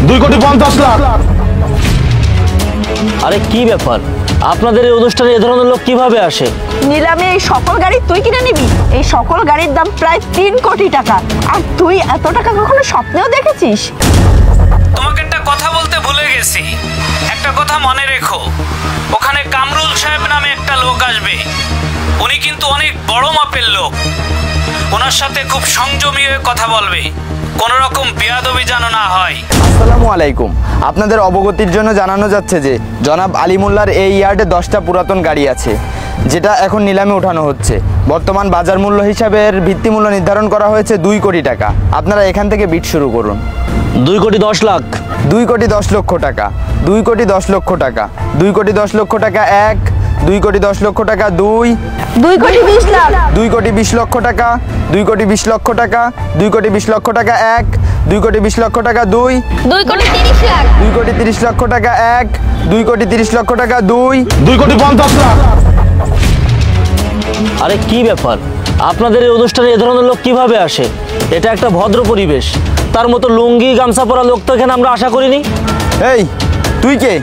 2,50,00,000। আরে কি ব্যাপার, আপনাদের এই অনুষ্ঠানে এ ধরনের লোক কিভাবে আসে? নিলামে এই সকল গাড়ি তুই কিনে নিবি? এই সকল গাড়ির দাম প্রায় 3 কোটি টাকা, আর তুই এত টাকা কখনো স্বপ্নেও দেখেছিস? তোমাকে একটা কথা বলতে ভুলে গেছি, একটা কথা মনে রেখো, ওখানে কামরুল সাহেব নামে একটা লোক আসবে। উনি কিন্তু অনেক বড় মাপের লোক, ওনার সাথে খুব সংযমী হয়ে কথা বলবে, কোনো রকম বেয়াদবি যেন না হয়। আসসালামু আলাইকুম। আপনাদের অবগতির জন্য জানানো যাচ্ছে যে জনাব আলিমুল্লার এই ইয়ার্ডে 10টা পুরাতন গাড়ি আছে, যেটা এখন নিলামে ওঠানো হচ্ছে। বর্তমান বাজার মূল্য হিসাবে এর ভিত্তিমূল্য নির্ধারণ করা হয়েছে 2 কোটি টাকা। আপনারা এখান থেকে বিট শুরু করুন। 2,10,00,000। 2,10,00,000 টাকা, 2,10,00,000 টাকা, 2,10,00,000 টাকা 1, 2,10,00,000 টাকা 2, 2,20,00,000, 2,20,00,000 টাকা, 2,20,00,000 টাকা, 2,20,00,000 টাকা 1, 2,20,00,000 টাকা 2, 2,30,00,000, 2,30,00,000 টাকা 1, 2,30,00,000 টাকা 2, 2,50,00,000। আরে কি ব্যাপার, আপনাদের এই অনুষ্ঠানে এ ধরনের লোক কিভাবে আসে? এটা একটা ভদ্র পরিবেশ, তার মতো লুঙ্গি গামছা পরা লোক তো এখানে আমরা আশা করিনি। এই তুই কে?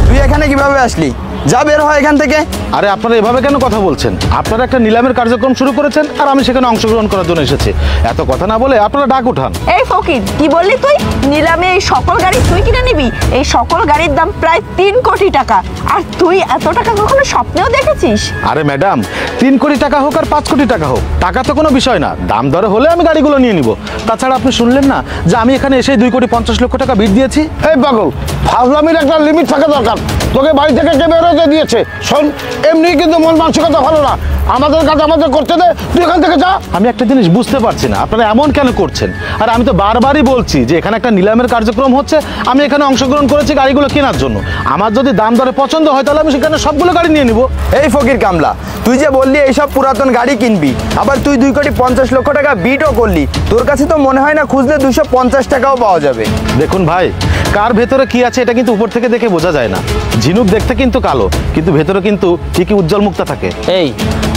তুই এখানে কিভাবে আসলি? যা বের হয় এখান থেকে। আরে আপনারা এভাবে কেন কথা বলছেন? আপনারা একটা নিলামের কার্যক্রম শুরু করেছেন আর আমি সেখানে অংশগ্রহণ করার জন্য এসেছি। এত কথা না বলে আপনারা ডাক উঠান। এই ফকির, কি বললি তুই? নিলামে এই সকল গাড়ি তুই কিনে নিবি? এই সকল গাড়ির দাম প্রায় 3 কোটি টাকা, আর তুই এত টাকা কখনো স্বপ্নেও দেখেছিস? আরে ম্যাডাম, 3 কোটি টাকা হোক আর 5 কোটি টাকা হোক, টাকা তো কোনো বিষয় না, দাম দরে হলে আমি গাড়িগুলো নিয়ে নিব। তাছাড়া আপনি শুনলেন না যে আমি এখানে এসে 2,50,00,000 টাকা বিট দিয়েছি? এই পাগল, ফাজলামির একটা লিমিট থাকা দরকার। তোকে বাড়ি থেকে কে বের হতে দিয়েছে? শোন, এমনি কিন্তু মন মানসিকতা ভালো না। আমাদের কাজ আমাদের করতে দে, তুই এখান থেকে যা। আমি একটা জিনিস বুঝতে পারছি না, আপনারা এমন কেন করছেন? আর আমি তো বারবারই বলছি যে এখানে একটা নিলামের কার্যক্রম হচ্ছে, আমি এখানে অংশগ্রহণ করেছি গাড়িগুলো কেনার জন্য। আমার যদি দাম দরে পছন্দ হয় তাহলে আমি সেখানে সবগুলো গাড়ি নিয়ে নিব। এই ফকির কামলা, তুই যে বললি এইসব পুরাতন গাড়ি কিনবি, আবার তুই 2,50,00,000 টাকা বিটও করলি। তোর কাছে তো মনে হয় না খুঁজলে 250 টাকাও পাওয়া যাবে? দেখুন ভাই, কার ভেতরে কি আছে এটা কিন্তু উপর থেকে দেখে বোঝা যায় না। ঝিনুক দেখতে কিন্তু কালো, কিন্তু ভেতরে কিন্তু ঠিকই উজ্জ্বল মুক্তা থাকে। এই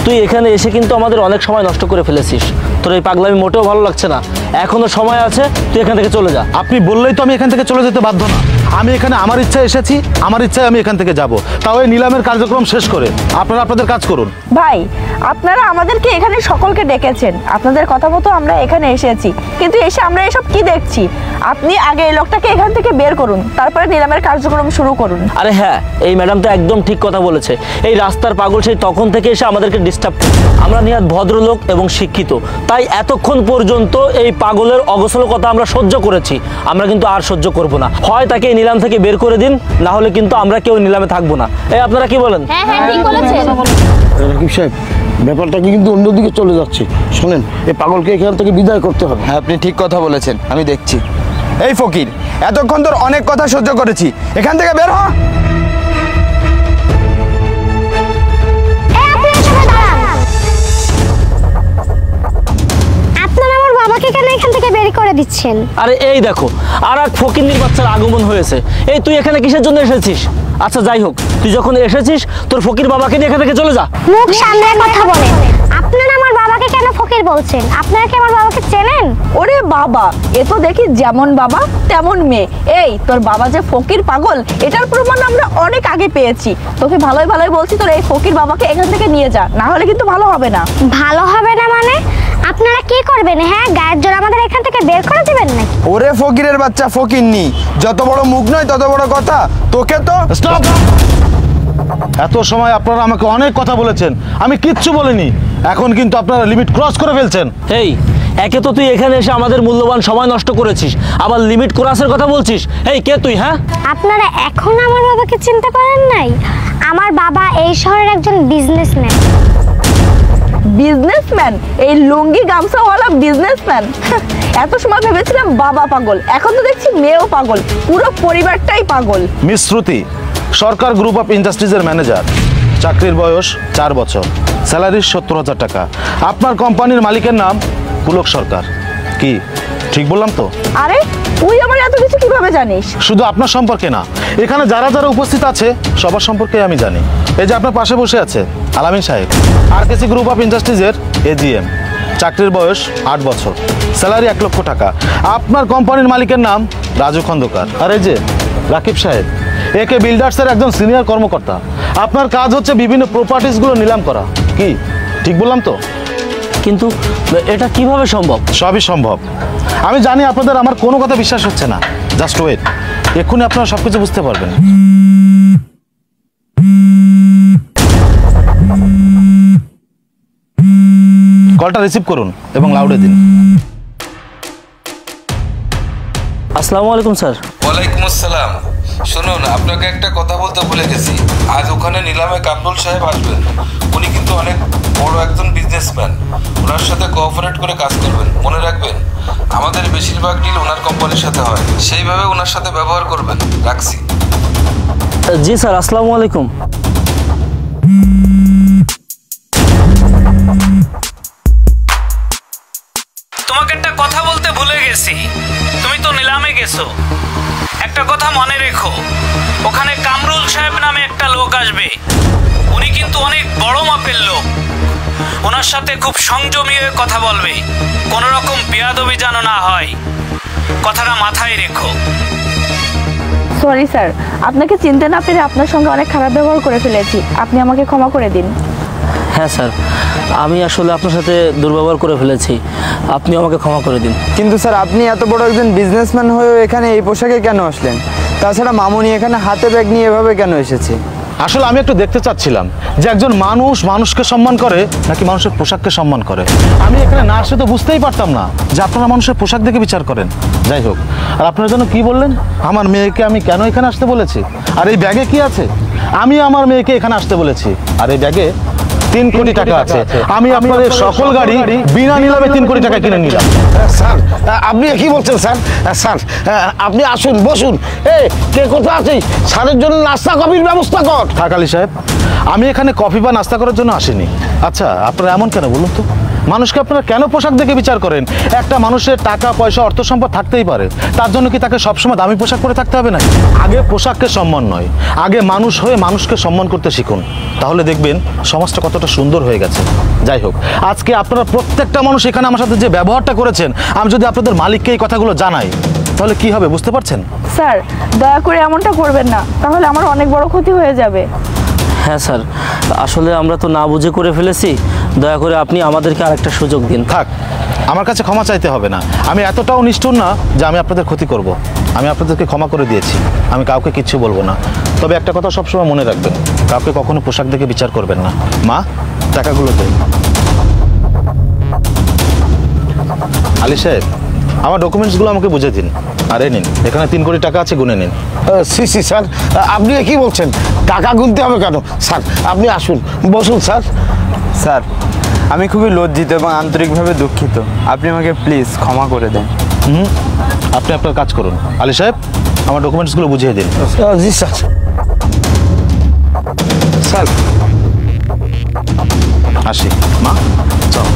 তুই এখানে এসে কিন্তু আমাদের অনেক সময় নষ্ট করে ফেলেছিস, তোর এই পাগলামি মোটেও ভালো লাগছে না। এখনো সময় আছে, তুই এখান থেকে চলে যা। আপনি বললেই তো আমি এখান থেকে চলে যেতে বাধ্য না। আমি এখানে আমার ইচ্ছায় এসেছি, আমার ইচ্ছায় আমি এখান থেকে যাব, তাও এই নিলামের কার্যক্রম শেষ করে। আপনারা আপনাদের কাজ করুন। ভাই, আপনারা আমাদেরকে এখানে সকলকে ডেকেছেন, আপনাদের কথা মতো আমরা এখানে এসেছি, কিন্তু এসে আমরা এসব কি দেখছি? আপনি আগে এই লোকটাকে এখান থেকে বের করুন, তারপরে নিলামের কার্যক্রম শুরু করুন। আরে হ্যাঁ, এই ম্যাডাম তো একদম ঠিক কথা বলেছে। এই রাস্তার পাগল সেই তখন থেকে এসে আমাদেরকে ডিস্টার্ব করছে। আমরা নিহাত ভদ্রলোক এবং শিক্ষিত, তাই এতক্ষণ পর্যন্ত এই পাগলের অগোছল কথা আমরা সহ্য করেছি। আমরা কিন্তু আর সহ্য করব না। হয় তাকে এই নিলাম থেকে বের করে দিন, না হলে কিন্তু আমরা কেউ নিলামে থাকবো না। এই আপনারা কি বলেন? হ্যাঁ হ্যাঁ ঠিক বলেছেন। রাকিব সাহেব, ব্যাপারটা কিন্তু অন্যদিকে চলে যাচ্ছে। শোনেন, এই পাগলকে এখান থেকে বিদায় করতে হবে। হ্যাঁ, আপনি ঠিক কথা বলেছেন, আমি দেখছি। এই ফকির, এতক্ষণ তোর অনেক কথা সহ্য করেছি, এখান থেকে বের হ। দিচ্ছেন? আরে এই দেখো, আর এক ফকিন্নির বাচ্চার আগমন হয়েছে। এই তুই এখানে কিসের জন্য এসেছিস? আচ্ছা যাই হোক, তুই যখন এসেছিস তোর ফকির বাবাকে নিয়ে এখান থেকে চলে যা। মুখ সামনে কথা বলেন। আপনারা আমার বাবাকে কেন ফকির বলছেন? আপনারা কি আমার বাবাকে চেনেন? ওরে বাবা, এ তো দেখি যেমন বাবা তেমন মেয়ে। এই তোর বাবা যে ফকির পাগল, এটার প্রমাণ আমরা অনেক আগে পেয়েছি। তোকে ভালোই ভালোই বলছি, তোর এই ফকির বাবাকে এখান থেকে নিয়ে যা, না হলে কিন্তু ভালো হবে না। ভালো হবে না মানে? আপনারা কি করবেন? হ্যাঁ, গায়ের জোর আমাদের এখান থেকে বের করে দিবেন নাকি? ওরে ফকিরের বাচ্চা ফকিরনি, যত বড় মুখ নয় তত বড় কথা। তোকে তো স্টপ! এত সময় আপনারা আমাকে অনেক কথা বলেছেন, আমি কিচ্ছু বলিনি। এখন কিন্তু আপনারা লিমিট ক্রস করে ফেলছেন। এই একে তো তুই এখানে এসে আমাদের মূল্যবান সময় নষ্ট করেছিস, আবার লিমিট ক্রসের কথা বলছিস। এই কে তুই? হ্যাঁ, আপনারা এখন আমার বাবাকে চিনতে পারেন নাই? আমার বাবা এই শহরের একজন বিজনেসম্যান। বিজনেসম্যান? এই লুঙ্গি গামছাওয়ালা বিজনেসম্যান? এত সময় ভেবেছিলাম বাবা পাগল, এখন তো দেখছি মেয়েও পাগল, পুরো পরিবারটাই পাগল। Miss Shruti, Sarkar group of ইন্ডাস্ট্রিজের ম্যানেজার, চাকরির বয়স 4 বছর, স্যালারি 70,000 টাকা। আপনার কোম্পানির মালিকের নাম পুলক সরকার। কি ঠিক বললাম তো? আরে তুই আমার এত কিছু কিভাবে জানিস? শুধু আপনার সম্পর্কে না, এখানে যারা যারা উপস্থিত আছে সবার সম্পর্কে আমি জানি। এই যে আপনার পাশে বসে আছে আলামিন সাহেব, RKC গ্রুপ অফ ইন্ডাস্ট্রিজের AGM। চাকরির বয়স 8 বছর, স্যালারি 1 লক্ষ টাকা। আপনার কোম্পানির মালিকের নাম রাজু খন্দকার, আর এই যে রাকিব সাহেব, একে বিল্ডার্সের একজন সিনিয়র কর্মকর্তা। আপনার কাজ হচ্ছে বিভিন্ন প্রপার্টিসগুলো নিলাম করা। কি ঠিক বললাম তো? কিন্তু এটা কিভাবে সম্ভব? সবই সম্ভব। আমি জানি আপনাদের আমার কোনো কথা বিশ্বাস হচ্ছে না, জাস্ট ওয়েট, এক্ষুনি আপনারা সব কিছু বুঝতে পারবেন। কলটা রিসিভ করুন এবং লাউডে দিন। আসসালামু আলাইকুম স্যার। ওয়ালাইকুম আসসালাম। শুনুন, আপনাকে একটা কথা বলতে ভুলে গেছি। আজ ওখানে নিলামে কামরুল সাহেব আসবেন। উনি কিন্তু অনেক বড় একজন বিজনেসম্যান। ওনার সাথে কোঅপারেট করে কাজ করবেন। মনে রাখবেন, আমাদের বেশিরভাগ ডিল ওনার কোম্পানির সাথে হয়, সেইভাবে ওনার সাথে ব্যবহার করবেন। রাখছি। জি স্যার, আসসালামু আলাইকুম। তোমাকে একটা কথা বলতে ভুলে গেছি। তুমি তো নিলামে গেছো, একটা কথা মনে রেখো, ওখানে কামরুল সাহেব নামে একটা লোক আসবে। উনি কিন্তু অনেক বড় মাপের লোক। ওনার সাথে খুব সংযমী হয়ে কথা বলবে, কোনো রকম বেয়াদবি যেন না হয়। কথাটা মাথায় রেখো। সরি স্যার, আপনাকে চিনতে না পেরে আপনার সঙ্গে অনেক খারাপ ব্যবহার করে ফেলেছি, আপনি আমাকে ক্ষমা করে দিন। হ্যাঁ স্যার, আমি আসলে আপনার সাথে দুর্ব্যবহার করে ফেলেছি, আপনি আমাকে ক্ষমা করে দিন। কিন্তু স্যার, আপনি এত বড় একজন বিজনেসম্যান হয়েও এখানে এই পোশাকে কেন আসলেন? তাছাড়া মামুনি এখানে হাতে ব্যাগ নিয়ে এভাবে কেন এসেছে? আসলে আমি একটু দেখতে চাচ্ছিলাম যে একজন মানুষ মানুষকে সম্মান করে নাকি মানুষের পোশাককে সম্মান করে। আমি এখানে না আসলে তো বুঝতেই পারতাম না যে আপনারা মানুষের পোশাক দেখে বিচার করেন। যাই হোক, আর আপনারা যেন কি বললেন, আমার মেয়েকে আমি কেন এখানে আসতে বলেছি, আর এই ব্যাগে কি আছে? আমি আমার মেয়েকে এখানে আসতে বলেছি, আর এই ব্যাগে 3 কোটি টাকা আছে। আমি আপনাদের সকল গাড়ি বিনা নিলামে 3 কোটি টাকা কিনে নিলাম। স্যার, আপনি কি বলছেন স্যার? স্যার, আপনি আসুন, বসুন। কে কোথায় আছে? স্যারের জন্য নাস্তা কফির ব্যবস্থা কর। থাক আলী সাহেব, আমি এখানে কফি বা নাস্তা করার জন্য আসিনি। আচ্ছা, আপনারা এমন কেন বলুন তো? মানুষকে আপনারা কেন পোশাক দেখে বিচার করেন? একটা মানুষের টাকা পয়সা অর্থ সম্পদ থাকতেই পারে, তার জন্য কি তাকে সবসময় দামি পোশাক পরে থাকতে হবে না? আগে পোশাককে সম্মান নয়, আগে মানুষ হয়ে মানুষকে সম্মান করতে শিখুন, তাহলে দেখবেন সমাজটা কতটা সুন্দর হয়ে গেছে। যাই হোক, আজকে আপনারা প্রত্যেকটা মানুষ এখানে আমার সাথে যে ব্যবহারটা করেছেন, আমি যদি আপনাদের মালিককে এই কথাগুলো জানাই তাহলে কি হবে বুঝতে পারছেন? স্যার, দয়া করে এমনটা করবেন না, তাহলে আমার অনেক বড় ক্ষতি হয়ে যাবে। হ্যাঁ স্যার, আসলে আমরা তো না বুঝে করে ফেলেছি, দয়া করে আপনি আমাদেরকে আরেকটা সুযোগ দিন। থাক, আমার কাছে ক্ষমা চাইতে হবে না। আমি এতটাও নিষ্ঠুর না যে আমি আপনাদের ক্ষতি করব। আমি আপনাদেরকে ক্ষমা করে দিয়েছি, আমি কাউকে কিচ্ছু বলবো না। তবে একটা কথা সবসময় মনে রাখবেন, কাউকে কখনো পোশাক দেখে বিচার করবেন না। মা, টাকাগুলো দেন। আলী সাহেব, আমার ডকুমেন্টসগুলো আমাকে বুঝে দিন। আরে নিন, এখানে 3 কোটি টাকা আছে, গুনে নিন। সি স্যার, আপনি কি বলছেন? টাকা গুনতে হবে কেন? স্যার, আপনি আসুন, বসুন স্যার। স্যার, আমি খুবই লজ্জিত এবং আন্তরিকভাবে দুঃখিত। আপনি আমাকে প্লিজ ক্ষমা করে দেন। আপনি আপনার কাজ করুন। আলী সাহেব, আমার ডকুমেন্টসগুলো বুঝিয়ে দিন। জি স্যার। স্যার, আসি। মা, চল।